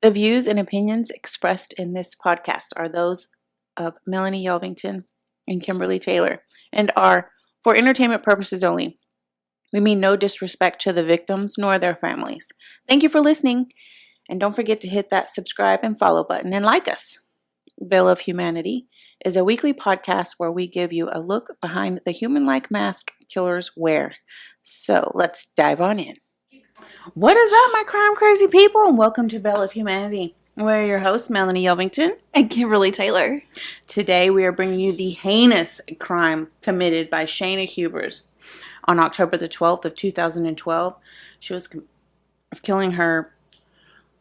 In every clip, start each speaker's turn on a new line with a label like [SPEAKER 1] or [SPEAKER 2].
[SPEAKER 1] The views and opinions expressed in this podcast are those of Melonie Yelvington and Kimberly Taylor and are for entertainment purposes only. We mean no disrespect to the victims nor their families. Thank you for listening, and don't forget to hit that subscribe and follow button and like us. Veil of Humanity is a weekly podcast where we give you a look behind the human-like mask killers wear. So let's dive on in. What is up, my crime crazy people, and welcome to Veil of Humanity. We're your hosts, Melonie Yelvington
[SPEAKER 2] and Kimberly Taylor. Today we are bringing you the heinous crime committed by Shayna Hubers on October the 12th of 2012. She was killing her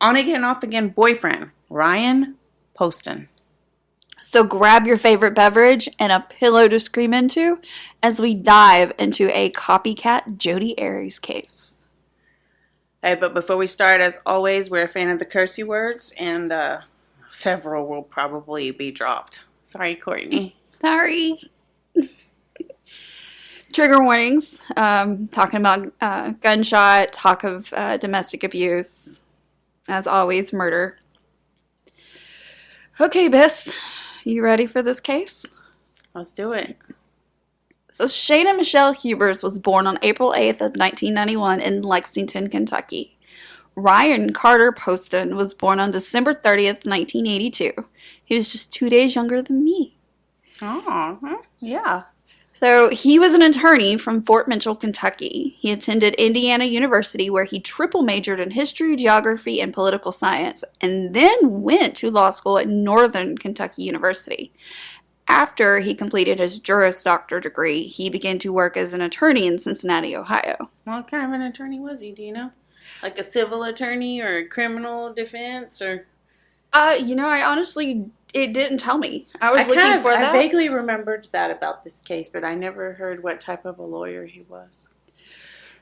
[SPEAKER 2] on-again, off-again boyfriend, Ryan Poston.
[SPEAKER 1] So grab your favorite beverage and a pillow to scream into as we dive into a copycat Jodi Arias case.
[SPEAKER 2] Hey, but before we start, as always, we're a fan of the cursey words, and several will probably be dropped. Sorry, Courtney.
[SPEAKER 1] Sorry. Trigger warnings, talking about gunshot, talk of domestic abuse, as always, murder. Okay, Biss, you ready for this case?
[SPEAKER 2] Let's do it.
[SPEAKER 1] So Shayna Michelle Hubers was born on April 8th of 1991 in Lexington, Kentucky. Ryan Carter Poston was born on December 30th, 1982. He was just 2 days younger than me.
[SPEAKER 2] Oh, yeah.
[SPEAKER 1] So he was an attorney from Fort Mitchell, Kentucky. He attended Indiana University where he triple majored in history, geography, and political science, and then went to law school at Northern Kentucky University. After he completed his Juris Doctor degree, he began to work as an attorney in Cincinnati, Ohio.
[SPEAKER 2] What kind of an attorney was he? Do you know? Like a civil attorney or a criminal defense or?
[SPEAKER 1] I honestly, it didn't tell me. I was looking for that.
[SPEAKER 2] I vaguely remembered that about this case, but I never heard what type of a lawyer he was.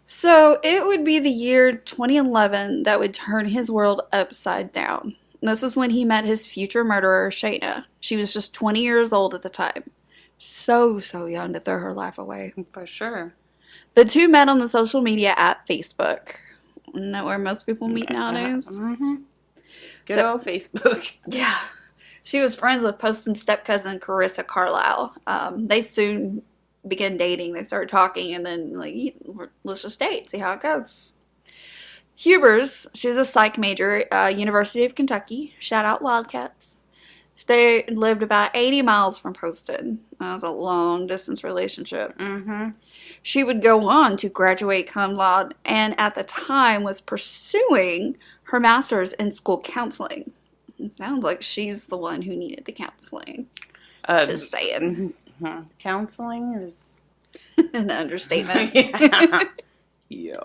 [SPEAKER 1] So it would be the year 2011 that would turn his world upside down. This is when he met his future murderer, Shayna. She was just 20 years old at the time. So young to throw her life away.
[SPEAKER 2] For sure.
[SPEAKER 1] The two met on the social media app Facebook. Isn't that where most people meet nowadays?
[SPEAKER 2] Mm-hmm. Good old Facebook.
[SPEAKER 1] Yeah. She was friends with Poston's step-cousin, Carissa Carlisle. They soon began dating. They started talking, and then, let's just date, see how it goes. Hubers, she was a psych major at University of Kentucky. Shout out Wildcats. They lived about 80 miles from Poston. That was a long-distance relationship.
[SPEAKER 2] Mm-hmm.
[SPEAKER 1] She would go on to graduate cum laude, and at the time was pursuing her master's in school counseling. It sounds like she's the one who needed the counseling. Just saying.
[SPEAKER 2] Counseling is
[SPEAKER 1] an understatement.
[SPEAKER 2] Yeah.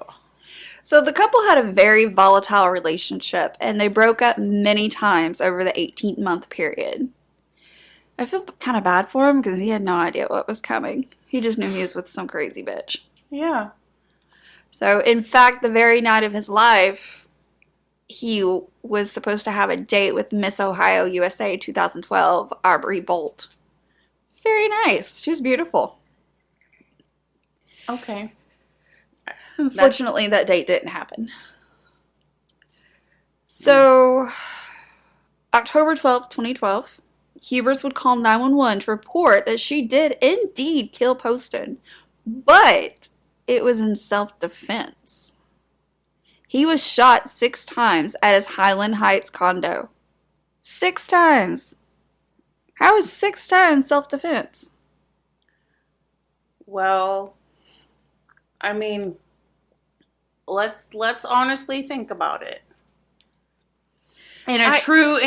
[SPEAKER 1] So the couple had a very volatile relationship, and they broke up many times over the 18-month period. I feel kind of bad for him because he had no idea what was coming. He just knew he was with some crazy bitch.
[SPEAKER 2] Yeah.
[SPEAKER 1] So, in fact, the very night of his life, he was supposed to have a date with Miss Ohio USA 2012, Aubrey Bolt. Very nice. She was beautiful.
[SPEAKER 2] Okay.
[SPEAKER 1] Unfortunately, that date didn't happen. So, October 12th, 2012, Hubers would call 911 to report that she did indeed kill Poston, but it was in self-defense. He was shot 6 times at his Highland Heights condo. 6 times. How is 6 times self-defense?
[SPEAKER 2] Well, I mean, let's honestly think about it. In a true,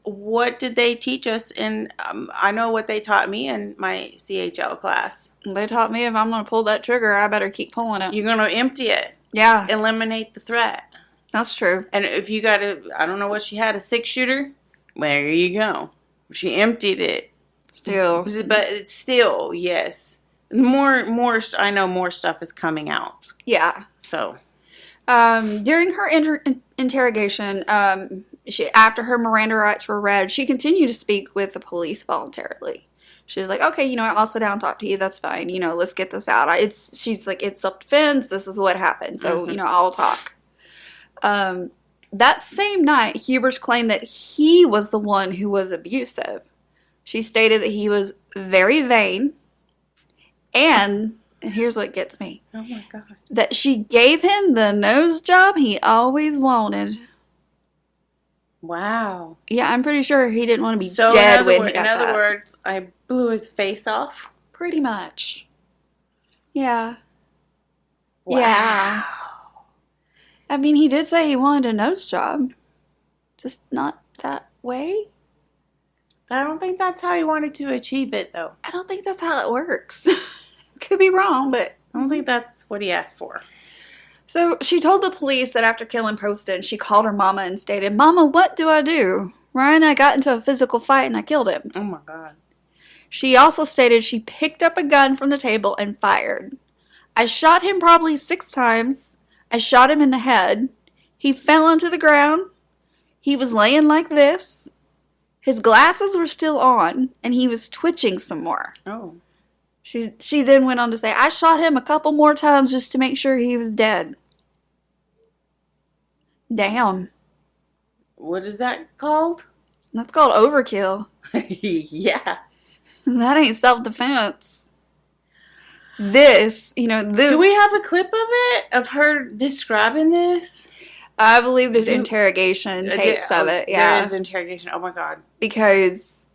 [SPEAKER 2] what did they teach us in, I know what they taught me in my CHL class.
[SPEAKER 1] They taught me if I'm going to pull that trigger, I better keep pulling it.
[SPEAKER 2] You're going to empty it.
[SPEAKER 1] Yeah.
[SPEAKER 2] Eliminate the threat.
[SPEAKER 1] That's true.
[SPEAKER 2] And if you got I don't know what she had, a 6-shooter, there you go. She emptied it.
[SPEAKER 1] Still.
[SPEAKER 2] But it's still, yes. More, I know more stuff is coming out.
[SPEAKER 1] Yeah.
[SPEAKER 2] So.
[SPEAKER 1] During her interrogation, after her Miranda rights were read, she continued to speak with the police voluntarily. She was like, okay, I'll sit down and talk to you. That's fine. Let's get this out. She's like, it's self-defense. This is what happened. So, I'll talk.
[SPEAKER 3] That same night, Hubers claimed that he was the one who was abusive. She stated that he was very vain, and here's what gets me.
[SPEAKER 2] Oh my God.
[SPEAKER 3] That she gave him the nose job he always wanted.
[SPEAKER 2] Wow.
[SPEAKER 3] Yeah, I'm pretty sure he didn't want to be dead when he got that.
[SPEAKER 2] In other words, I blew his face off?
[SPEAKER 3] Pretty much. Yeah.
[SPEAKER 2] Wow.
[SPEAKER 3] Yeah. I mean, he did say he wanted a nose job. Just not that way.
[SPEAKER 2] I don't think that's how he wanted to achieve it, though.
[SPEAKER 3] I don't think that's how it works. Could be wrong, but
[SPEAKER 2] I don't think that's what he asked for.
[SPEAKER 3] So she told the police that after killing Poston, she called her mama and stated, "Mama, what do I do? Ryan and I got into a physical fight and I killed him."
[SPEAKER 2] Oh my God.
[SPEAKER 3] She also stated she picked up a gun from the table and fired. "I shot him probably 6 times. I shot him in the head. He fell onto the ground. He was laying like this. His glasses were still on, and he was twitching some more."
[SPEAKER 2] Oh.
[SPEAKER 3] She then went on to say, "I shot him a couple more times just to make sure he was dead." Damn.
[SPEAKER 2] What is that called?
[SPEAKER 3] That's called overkill.
[SPEAKER 2] Yeah.
[SPEAKER 3] That ain't self-defense. This.
[SPEAKER 2] Do we have a clip of it? Of her describing this?
[SPEAKER 3] I believe there's interrogation tapes of it. Yeah.
[SPEAKER 2] There is interrogation. Oh my God.
[SPEAKER 3] Because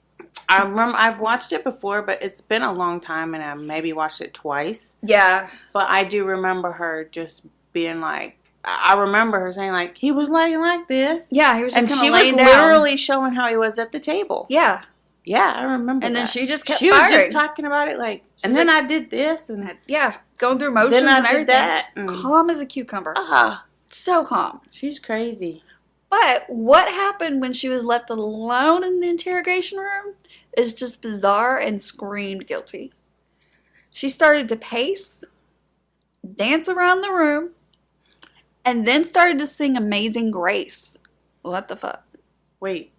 [SPEAKER 2] I remember I've watched it before, but it's been a long time, and I maybe watched it twice.
[SPEAKER 3] Yeah.
[SPEAKER 2] But I do remember her just being like, I remember her saying like, he was laying like this.
[SPEAKER 3] Yeah, he was just kind of laying down.
[SPEAKER 2] And she was literally showing how he was at the table.
[SPEAKER 3] Yeah.
[SPEAKER 2] Yeah, I remember
[SPEAKER 3] and
[SPEAKER 2] that.
[SPEAKER 3] then she just kept
[SPEAKER 2] firing.
[SPEAKER 3] She
[SPEAKER 2] was just talking about it like, and then I did this. And
[SPEAKER 3] yeah, going through motions
[SPEAKER 2] then I
[SPEAKER 3] and everything.
[SPEAKER 2] did that.
[SPEAKER 3] Calm as a cucumber. So calm.
[SPEAKER 2] She's crazy.
[SPEAKER 3] But what happened when she was left alone in the interrogation room is just bizarre and screamed guilty. She started to pace, dance around the room, and then started to sing Amazing Grace. What the fuck?
[SPEAKER 2] Wait.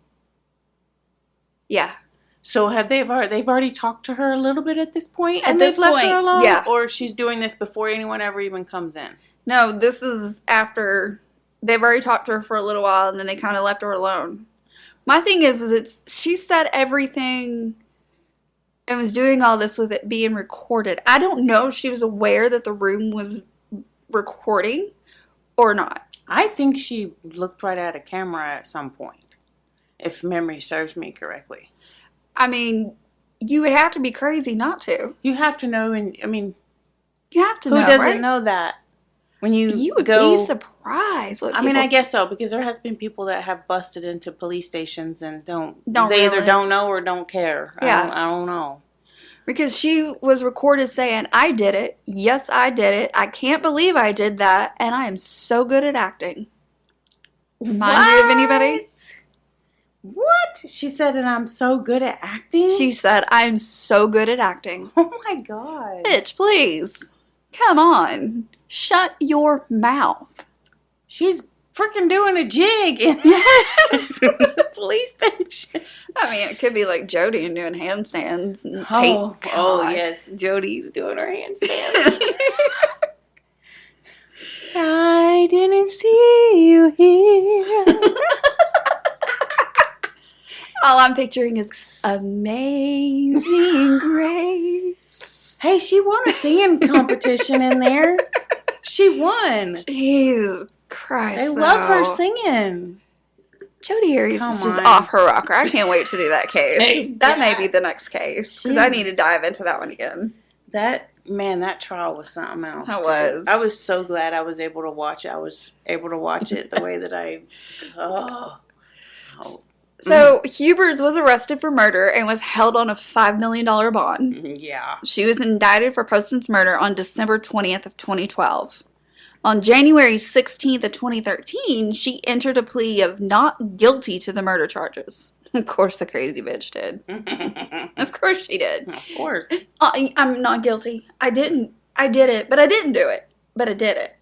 [SPEAKER 3] Yeah.
[SPEAKER 2] So they've already talked to her a little bit at this point?
[SPEAKER 3] And they've left her alone?
[SPEAKER 2] Yeah. Or she's doing this before anyone ever even comes in?
[SPEAKER 3] No, this is after they've already talked to her for a little while, and then they kind of left her alone. My thing is she said everything and was doing all this with it being recorded. I don't know if she was aware that the room was recording or not.
[SPEAKER 2] I think she looked right at a camera at some point, if memory serves me correctly.
[SPEAKER 3] I mean, you would have to be crazy not to.
[SPEAKER 2] You have to know, and I mean,
[SPEAKER 3] you have to know,
[SPEAKER 2] who doesn't
[SPEAKER 3] right?
[SPEAKER 2] know that? When you
[SPEAKER 3] would be surprised.
[SPEAKER 2] I mean, I guess so, because there has been people that have busted into police stations and they either don't know or don't care.
[SPEAKER 3] Yeah.
[SPEAKER 2] I don't know.
[SPEAKER 3] Because she was recorded saying, "I did it. Yes, I did it. I can't believe I did that. And I am so good at acting." Remind you of anybody?
[SPEAKER 2] What? She said, "And I'm so good at acting"?
[SPEAKER 3] She said, "I am so good at acting."
[SPEAKER 2] Oh my God.
[SPEAKER 3] Bitch, please. Come on. Shut your mouth.
[SPEAKER 2] She's freaking doing a jig in
[SPEAKER 3] Yes.
[SPEAKER 2] the police station.
[SPEAKER 3] I mean, it could be like Jodi and doing handstands. And
[SPEAKER 2] oh, yes. Jodi's doing her handstands. I didn't see you here.
[SPEAKER 3] All I'm picturing is Amazing Grace.
[SPEAKER 2] Hey, she won a singing competition in there. She won.
[SPEAKER 3] Jesus Christ.
[SPEAKER 2] I love her singing.
[SPEAKER 3] Jodi Arias is just off her rocker. I can't wait to do that case. That may be the next case. Because I need to dive into that one again.
[SPEAKER 2] That trial was something else.
[SPEAKER 3] It was.
[SPEAKER 2] I was so glad I was able to watch it. I was able to watch it the way that
[SPEAKER 3] So, Hubers was arrested for murder and was held on a $5 million bond.
[SPEAKER 2] Yeah.
[SPEAKER 3] She was indicted for Poston's murder on December 20th of 2012. On January 16th of 2013, she entered a plea of not guilty to the murder charges. Of course the crazy bitch did. Of course she did.
[SPEAKER 2] Of course.
[SPEAKER 3] I'm not guilty. I didn't. I did it, but I didn't do it. But I did it.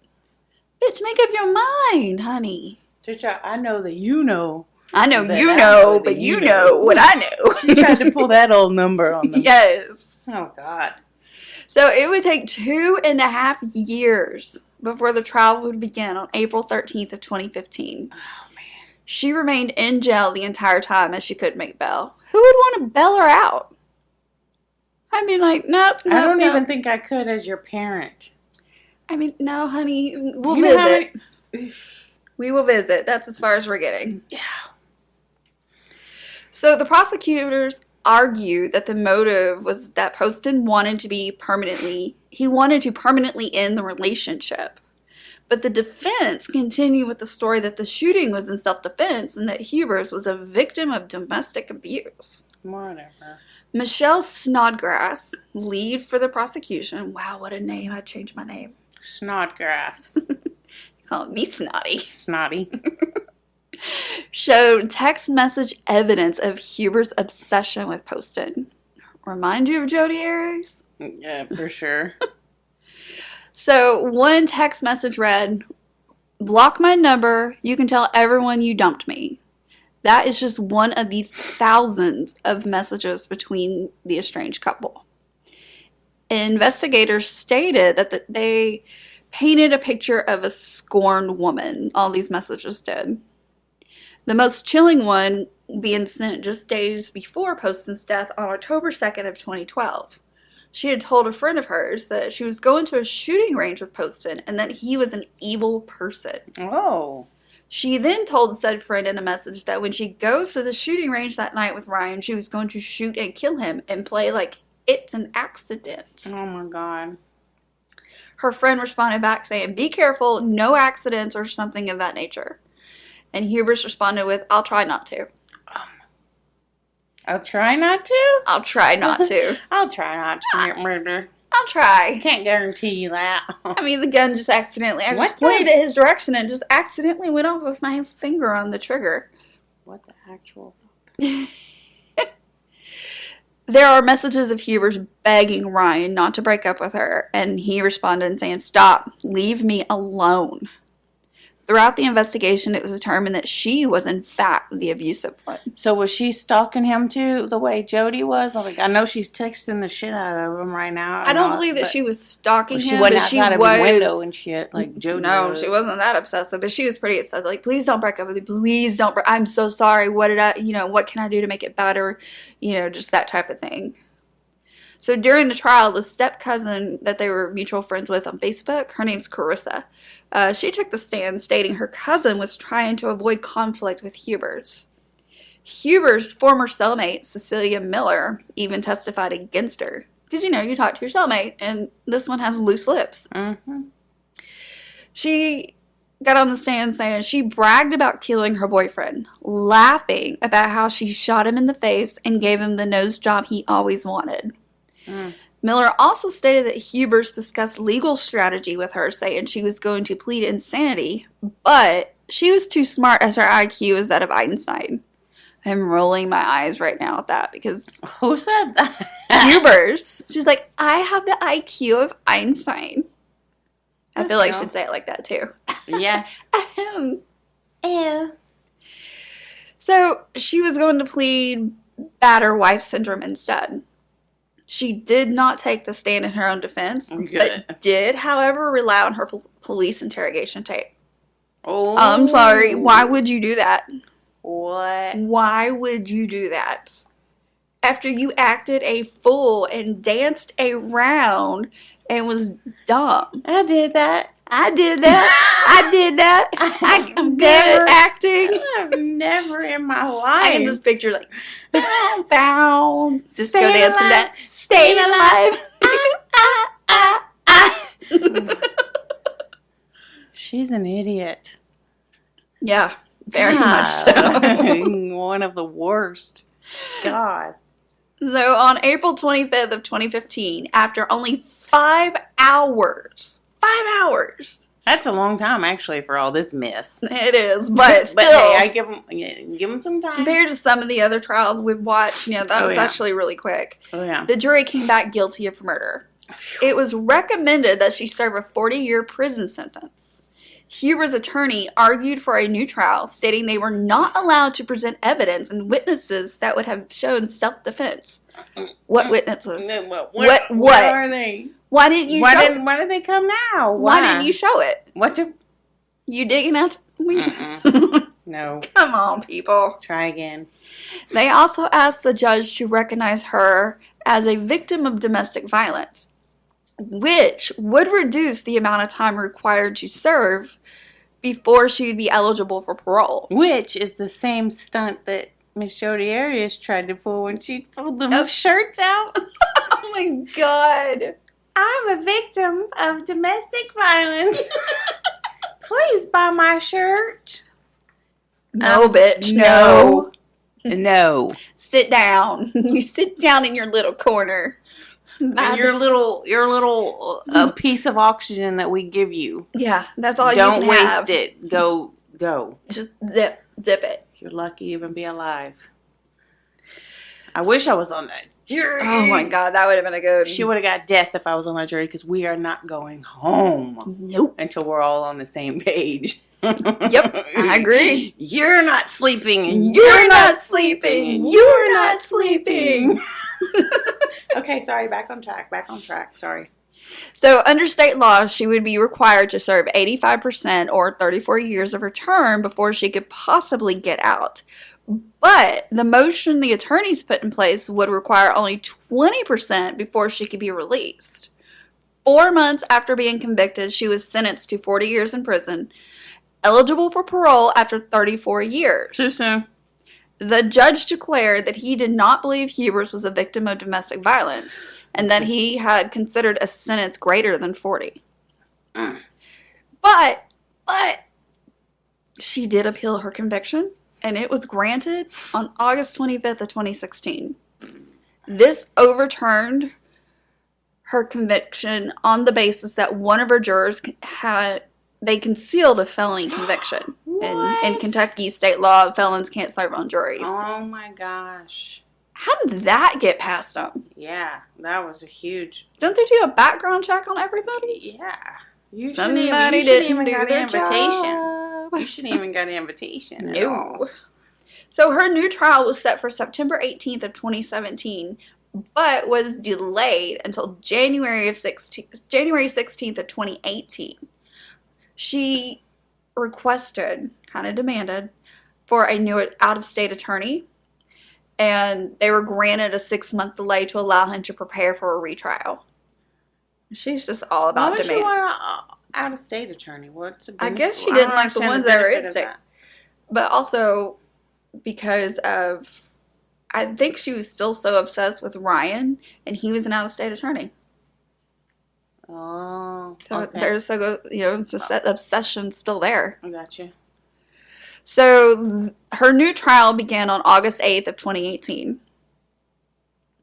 [SPEAKER 3] Bitch, make up your mind, honey.
[SPEAKER 2] Teacher, I know that you know.
[SPEAKER 3] I know you know, but you know what I know.
[SPEAKER 2] She tried to pull that old number on them.
[SPEAKER 3] Yes.
[SPEAKER 2] Oh, God.
[SPEAKER 3] So it would take 2.5 years before the trial would begin on April 13th of 2015.
[SPEAKER 2] Oh, man.
[SPEAKER 3] She remained in jail the entire time as she couldn't make bail. Who would want to bail her out? I'd be like, nope.
[SPEAKER 2] I don't even think I could as your parent.
[SPEAKER 3] I mean, no, honey, we'll
[SPEAKER 2] You know how
[SPEAKER 3] visit. We will visit. That's as far as we're getting.
[SPEAKER 2] Yeah.
[SPEAKER 3] So the prosecutors argued that the motive was that Poston wanted to permanently end the relationship. But the defense continued with the story that the shooting was in self-defense and that Hubers was a victim of domestic abuse.
[SPEAKER 2] Whatever.
[SPEAKER 3] Michelle Snodgrass, lead for the prosecution. Wow, what a name. I'd change my name.
[SPEAKER 2] Snodgrass.
[SPEAKER 3] Call me Snotty.
[SPEAKER 2] Snotty.
[SPEAKER 3] Showed text message evidence of Hubers' obsession with Poston. Remind you of Jodi Arias?
[SPEAKER 2] Yeah, for sure.
[SPEAKER 3] So one text message read, "Block my number. You can tell everyone you dumped me." That is just one of the thousands of messages between the estranged couple. Investigators stated that they painted a picture of a scorned woman. All these messages did. The most chilling one being sent just days before Poston's death on October 2nd of 2012. She had told a friend of hers that she was going to a shooting range with Poston and that he was an evil person.
[SPEAKER 2] Oh.
[SPEAKER 3] She then told said friend in a message that when she goes to the shooting range that night with Ryan, she was going to shoot and kill him and play like it's an accident.
[SPEAKER 2] Oh my God.
[SPEAKER 3] Her friend responded back saying, "Be careful, no accidents," or something of that nature. And Hubers responded with, "I'll try not to."
[SPEAKER 2] I'll try not to?
[SPEAKER 3] I'll try not to.
[SPEAKER 2] I'll try not to commit murder.
[SPEAKER 3] I'll try.
[SPEAKER 2] Can't guarantee you that.
[SPEAKER 3] I mean, the gun just accidentally, I
[SPEAKER 2] What
[SPEAKER 3] just pointed at his direction and just accidentally went off with my finger on the trigger.
[SPEAKER 2] What the actual fuck?
[SPEAKER 3] There are messages of Hubers begging Ryan not to break up with her, and he responded saying, "Stop, leave me alone." Throughout the investigation, it was determined that she was, in fact, the abusive one.
[SPEAKER 2] So was she stalking him too, the way Jodi was? Like, I know she's texting the shit out of him right now.
[SPEAKER 3] I don't believe that she was stalking him,
[SPEAKER 2] she wasn't
[SPEAKER 3] but she
[SPEAKER 2] outside
[SPEAKER 3] was.
[SPEAKER 2] of his window and shit, like Jodi
[SPEAKER 3] No,
[SPEAKER 2] was.
[SPEAKER 3] she wasn't that obsessive, but she was pretty obsessed. Like, please don't break up with me. Please don't. I'm so sorry. What can I do to make it better? Just that type of thing. So during the trial, the step-cousin that they were mutual friends with on Facebook, her name's Carissa, she took the stand stating her cousin was trying to avoid conflict with Hubers. Hubers' former cellmate, Cecilia Miller, even testified against her. Because, you talk to your cellmate, and this one has loose lips.
[SPEAKER 2] Mm-hmm.
[SPEAKER 3] She got on the stand saying she bragged about killing her boyfriend, laughing about how she shot him in the face and gave him the nose job he always wanted.
[SPEAKER 2] Mm.
[SPEAKER 3] Miller also stated that Hubers discussed legal strategy with her, saying she was going to plead insanity, but she was too smart as her IQ is that of Einstein. I'm rolling my eyes right now at that because...
[SPEAKER 2] Who said that?
[SPEAKER 3] Hubers. She's like, I have the IQ of Einstein. I feel like I should say it like that too.
[SPEAKER 2] Yes.
[SPEAKER 3] So she was going to plead batter wife syndrome instead. She did not take the stand in her own defense, but did, however, rely on her police interrogation tape.
[SPEAKER 2] Oh.
[SPEAKER 3] I'm sorry. Why would you do that?
[SPEAKER 2] What?
[SPEAKER 3] Why would you do that? After you acted a fool and danced around and was dumb.
[SPEAKER 2] I did that.
[SPEAKER 3] I did that. I did that. I'm good at acting.
[SPEAKER 2] I've never in my life.
[SPEAKER 3] I can just picture like, bow, just
[SPEAKER 2] Stay
[SPEAKER 3] go dancing
[SPEAKER 2] alive.
[SPEAKER 3] that. Stay alive.
[SPEAKER 2] She's an idiot.
[SPEAKER 3] Yeah, very much so.
[SPEAKER 2] One of the worst. God.
[SPEAKER 3] So on April 25th of 2015, after only 5 hours,
[SPEAKER 2] That's a long time, actually, for all this mess.
[SPEAKER 3] it is, but still,
[SPEAKER 2] hey, I give them some time.
[SPEAKER 3] compared to some of the other trials we've watched, that was actually really quick.
[SPEAKER 2] Oh, yeah.
[SPEAKER 3] The jury came back guilty of murder. It was recommended that she serve a 40-year prison sentence. Hubers' attorney argued for a new trial, stating they were not allowed to present evidence and witnesses that would have shown self-defense. What witnesses?
[SPEAKER 2] What are they?
[SPEAKER 3] Why didn't you show it?
[SPEAKER 2] Why did they come now?
[SPEAKER 3] Why didn't you show it?
[SPEAKER 2] What do...
[SPEAKER 3] You digging out?
[SPEAKER 2] No.
[SPEAKER 3] Come on, people.
[SPEAKER 2] Try again.
[SPEAKER 3] They also asked the judge to recognize her as a victim of domestic violence, which would reduce the amount of time required to serve before she would be eligible for parole.
[SPEAKER 2] Which is the same stunt that Miss Jodi Arias tried to pull when she pulled the shirts out.
[SPEAKER 3] Oh my God.
[SPEAKER 2] I'm a victim of domestic violence. Please buy my shirt.
[SPEAKER 3] No, bitch.
[SPEAKER 2] No.
[SPEAKER 3] Sit down. You sit down in your little corner.
[SPEAKER 2] And your little piece of oxygen that we give you.
[SPEAKER 3] Yeah, that's all you
[SPEAKER 2] can
[SPEAKER 3] have.
[SPEAKER 2] Don't waste it. Go.
[SPEAKER 3] Just zip it.
[SPEAKER 2] You're lucky to even be alive. I wish I was on that jury.
[SPEAKER 3] Oh my God, that would have been a good...
[SPEAKER 2] She would have got death if I was on that jury, because we are not going home.
[SPEAKER 3] Nope.
[SPEAKER 2] Until we're all on the same page.
[SPEAKER 3] Yep, I agree.
[SPEAKER 2] You're not sleeping. And
[SPEAKER 3] you're not sleeping. You're not sleeping.
[SPEAKER 2] Okay, sorry. Back on track. Sorry.
[SPEAKER 3] So, under state law, she would be required to serve 85% or 34 years of her term before she could possibly get out. But the motion the attorneys put in place would require only 20% before she could be released. 4 months after being convicted, she was sentenced to 40 years in prison, eligible for parole after 34 years.
[SPEAKER 2] Too soon.
[SPEAKER 3] The judge declared that he did not believe Hubers was a victim of domestic violence and that he had considered a sentence greater than 40. But she did appeal her conviction, and it was granted on August 25th of 2016. This overturned her conviction on the basis that one of her jurors they concealed a felony conviction. In Kentucky state law, felons can't serve on juries.
[SPEAKER 2] Oh my gosh.
[SPEAKER 3] How did that get passed on?
[SPEAKER 2] Yeah, that was a huge...
[SPEAKER 3] Don't they do a background check on everybody?
[SPEAKER 2] Yeah. You
[SPEAKER 3] shouldn't even got an invitation.
[SPEAKER 2] You shouldn't even got an invitation at
[SPEAKER 3] No.
[SPEAKER 2] all.
[SPEAKER 3] So her new trial was set for September 18th of 2017, but was delayed until January 16th of 2018. She requested, kind of demanded, for a new out-of-state attorney, and they were granted a 6-month delay to allow him to prepare for a retrial. She's just all about demand.
[SPEAKER 2] Why would you want an out-of-state attorney? What's the benefit?
[SPEAKER 3] I guess she didn't like the ones that were in-state. But also because of, I think she was still so obsessed with Ryan, and he was an out-of-state attorney.
[SPEAKER 2] Oh,
[SPEAKER 3] so
[SPEAKER 2] okay.
[SPEAKER 3] There's just that obsession still there.
[SPEAKER 2] I gotcha.
[SPEAKER 3] So her new trial began on August 8th of 2018.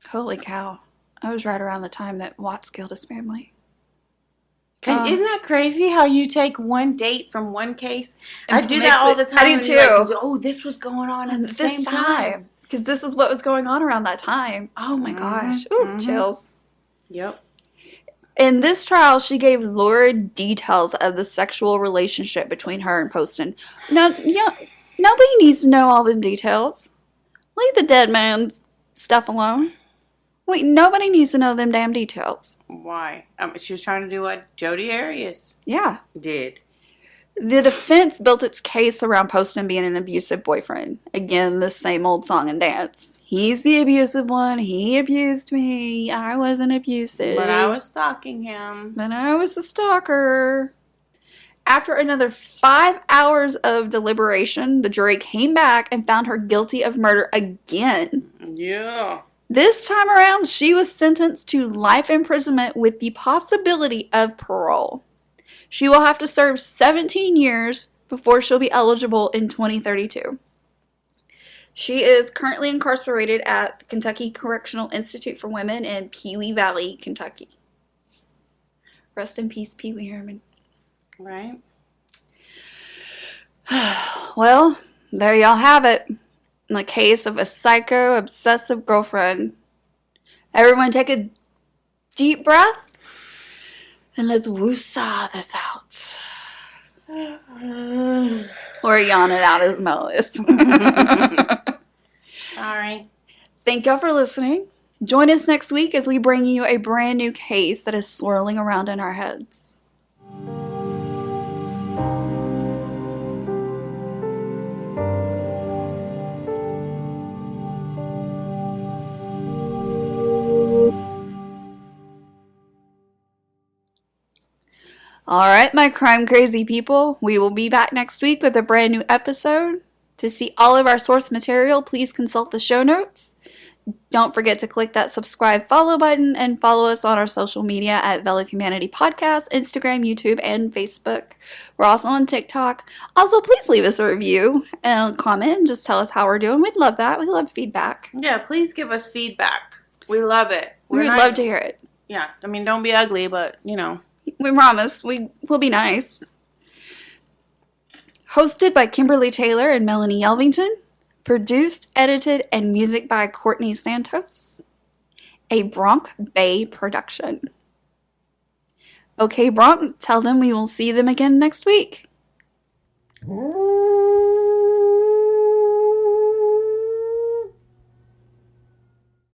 [SPEAKER 3] Holy cow. I was right around the time that Watts killed his family.
[SPEAKER 2] Isn't that crazy how you take one date from one case? I do that all the time.
[SPEAKER 3] I do too.
[SPEAKER 2] Oh, this was going on at the same time.
[SPEAKER 3] Because this is what was going on around that time. Oh my gosh. Ooh, chills.
[SPEAKER 2] Yep.
[SPEAKER 3] In this trial, she gave lurid details of the sexual relationship between her and Poston. Nobody needs to know all the details. Leave the dead man's stuff alone. Wait, nobody needs to know them damn details.
[SPEAKER 2] Why? She was trying to do what Jodi Arias did.
[SPEAKER 3] The defense built its case around Poston being an abusive boyfriend. Again, the same old song and dance. He's the abusive one. He abused me. I wasn't abusive.
[SPEAKER 2] But I was stalking him.
[SPEAKER 3] But I was a stalker. After another 5 hours of deliberation, the jury came back and found her guilty of murder again.
[SPEAKER 2] Yeah.
[SPEAKER 3] This time around, she was sentenced to life imprisonment with the possibility of parole. She will have to serve 17 years before she'll be eligible in 2032. She is currently incarcerated at the Kentucky Correctional Institute for Women in Pewee Valley, Kentucky. Rest in peace, Pee Wee Herman.
[SPEAKER 2] Right.
[SPEAKER 3] Well, there y'all have it. In the case of a psycho, obsessive girlfriend. Everyone take a deep breath and let's woosah this out. Or yawn it out as Mel is.
[SPEAKER 2] Sorry.
[SPEAKER 3] Thank y'all for listening. Join us next week as we bring you a brand new case that is swirling around in our heads. Alright, my crime crazy people, we will be back next week with a brand new episode. To see all of our source material, please consult the show notes. Don't forget to click that subscribe follow button and follow us on our social media at Veil of Humanity Podcast, Instagram, YouTube, and Facebook. We're also on TikTok. Also, please leave us a review and comment and just tell us how we're doing. We'd love that. We love feedback.
[SPEAKER 2] Yeah, please give us feedback. We love it.
[SPEAKER 3] We would love to hear it.
[SPEAKER 2] Yeah, I mean, don't be ugly, but, you know.
[SPEAKER 3] We promise. We'll be nice. Hosted by Kimberly Taylor and Melonie Yelvington. Produced, edited, and music by Courtney Santos. A Bronc Bay Production. Okay, Bronc, tell them we will see them again next week.